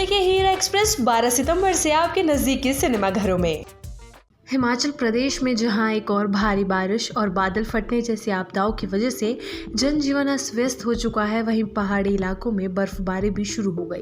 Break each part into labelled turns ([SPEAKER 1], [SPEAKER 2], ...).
[SPEAKER 1] देखिए हीरा एक्सप्रेस 12 सितंबर से आपके नजदीकी सिनेमा घरों में। हिमाचल प्रदेश में जहां एक और भारी बारिश और बादल फटने जैसी आपदाओं की वजह से जनजीवन अस्त व्यस्त हो चुका है, वहीं पहाड़ी इलाकों में बर्फबारी भी शुरू हो गई।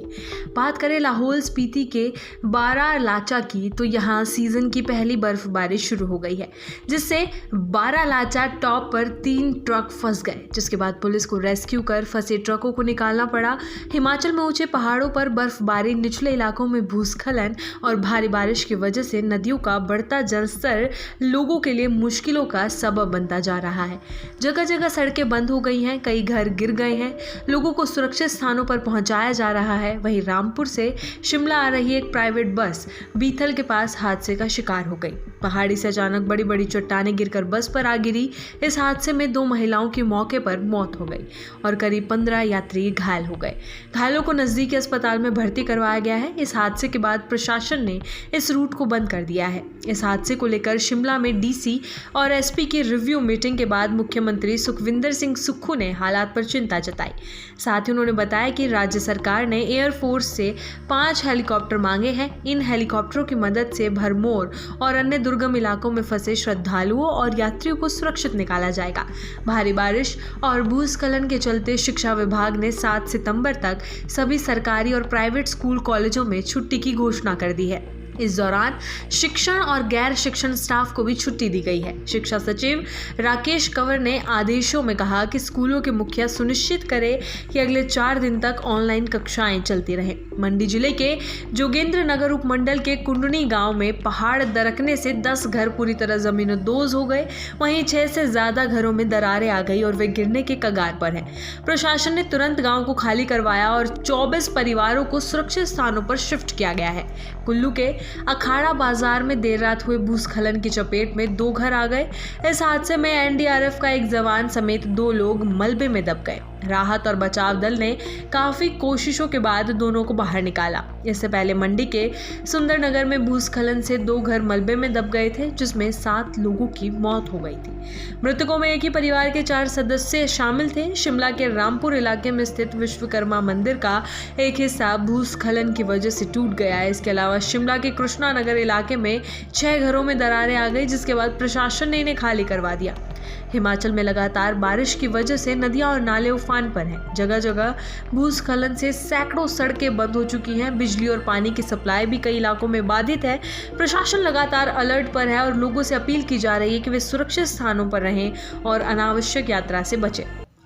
[SPEAKER 1] बात करें लाहौल स्पीति के बारालाचा की, तो यहां सीजन की पहली बर्फबारी शुरू हो गई है, जिससे बारालाचा टॉप पर 3 ट्रक फंस गए, जिसके बाद पुलिस को रेस्क्यू कर फंसे ट्रकों को निकालना पड़ा। हिमाचल में ऊंचे पहाड़ों पर बर्फबारी, निचले इलाकों में भूस्खलन और भारी बारिश की वजह से नदियों का बढ़ता जलस्तर लोगों के लिए मुश्किलों का सबब बनता जा रहा है। जगह जगह सड़कें बंद हो गई हैं, कई घर गिर गए हैं, लोगों को सुरक्षित स्थानों पर पहुंचाया जा रहा है। वहीं रामपुर से शिमला आ रही एक प्राइवेट बस बीथल के पास हादसे का शिकार हो गई। पहाड़ी से अचानक बड़ी बड़ी चट्टानें गिरकर बस पर आ गिरी। इस हादसे में 2 महिलाओं की मौके पर मौत हो गई और करीब 15 यात्री घायल हो गए। घायलों को नजदीकी अस्पताल में भर्ती करवाया गया है। इस हादसे के बाद प्रशासन ने इस रूट को बंद कर दिया है। इस हादसे को लेकर शिमला में डीसी और एसपी की रिव्यू मीटिंग के बाद मुख्यमंत्री सुखविंदर सिंह सुक्खू ने हालात पर चिंता जताई। साथ ही उन्होंने बताया कि राज्य सरकार ने एयरफोर्स से 5 हेलीकॉप्टर मांगे हैं। इन हेलीकॉप्टरों की मदद से भरमौर और अन्य दुर्गम इलाकों में फंसे श्रद्धालुओं और यात्रियों को सुरक्षित निकाला जाएगा। भारी बारिश और भूस्खलन के चलते शिक्षा विभाग ने 7 सितंबर तक सभी सरकारी और प्राइवेट स्कूल कॉलेजों में छुट्टी की घोषणा कर दी है। इस दौरान शिक्षण और गैर शिक्षण स्टाफ को भी छुट्टी दी गई है। शिक्षा सचिव राकेश कंवर ने आदेशों में कहा कि स्कूलों के मुखिया सुनिश्चित करें कि अगले 4 दिन तक ऑनलाइन कक्षाएं चलती रहें। मंडी जिले के जोगेंद्र नगर उपमंडल के कुंडनी गांव में पहाड़ दरकने से 10 घर पूरी तरह जमीनदोज हो गए। वहीं 6 से ज्यादा घरों में दरारें आ गई और वे गिरने के कगार पर हैं। प्रशासन ने तुरंत गांव को खाली करवाया और 24 परिवारों को सुरक्षित स्थानों पर शिफ्ट किया गया है। कुल्लू के अखाड़ा बाजार में देर रात हुए भूस्खलन की चपेट में 2 घर आ गए। इस हादसे में एनडीआरएफ का एक जवान समेत 2 लोग मलबे में दब गए। राहत और बचाव दल ने काफी कोशिशों के बाद दोनों को बाहर निकाला। इससे पहले मंडी के सुंदरनगर में भूस्खलन से 2 घर मलबे में दब गए थे, जिसमें 7 लोगों की मौत हो गई थी। मृतकों में एक ही परिवार के 4 सदस्य शामिल थे। शिमला के रामपुर इलाके में स्थित विश्वकर्मा मंदिर का एक हिस्सा भूस्खलन की वजह से टूट गया है। इसके अलावा शिमला के कृष्णा नगर इलाके में 6 घरों में दरारें आ गई, जिसके बाद प्रशासन ने इन्हें खाली करवा दिया। हिमाचल में लगातार बारिश की वजह से नदियां और नाले उफान पर हैं। जगह जगह भूस्खलन से सैकड़ों सड़कें बंद हो चुकी हैं। बिजली और पानी की सप्लाई भी कई इलाकों में बाधित है। प्रशासन लगातार अलर्ट पर है और लोगों से अपील की जा रही है कि वे सुरक्षित स्थानों पर रहें और अनावश्यक यात्रा से बचें।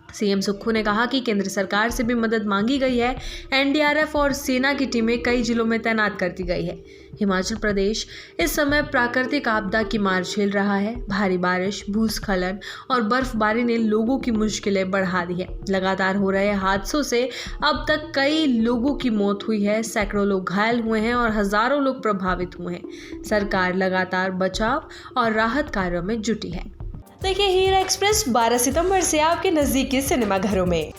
[SPEAKER 1] सीएम सुक्खू ने कहा कि केंद्र सरकार से भी मदद मांगी गई है। एनडीआरएफ और सेना की टीमें कई जिलों में तैनात कर दी गई है। हिमाचल प्रदेश इस समय प्राकृतिक आपदा की मार झेल रहा है। भारी बारिश, भूस्खलन और बर्फबारी ने लोगों की मुश्किलें बढ़ा दी है। लगातार हो रहे हादसों से अब तक कई लोगों की मौत हुई है, सैकड़ों लोग घायल हुए हैं और हजारों लोग प्रभावित हुए हैं। सरकार लगातार बचाव और राहत कार्यों में जुटी है। देखिए हीरा एक्सप्रेस 12 सितंबर से आपके नजदीकी सिनेमा घरों में।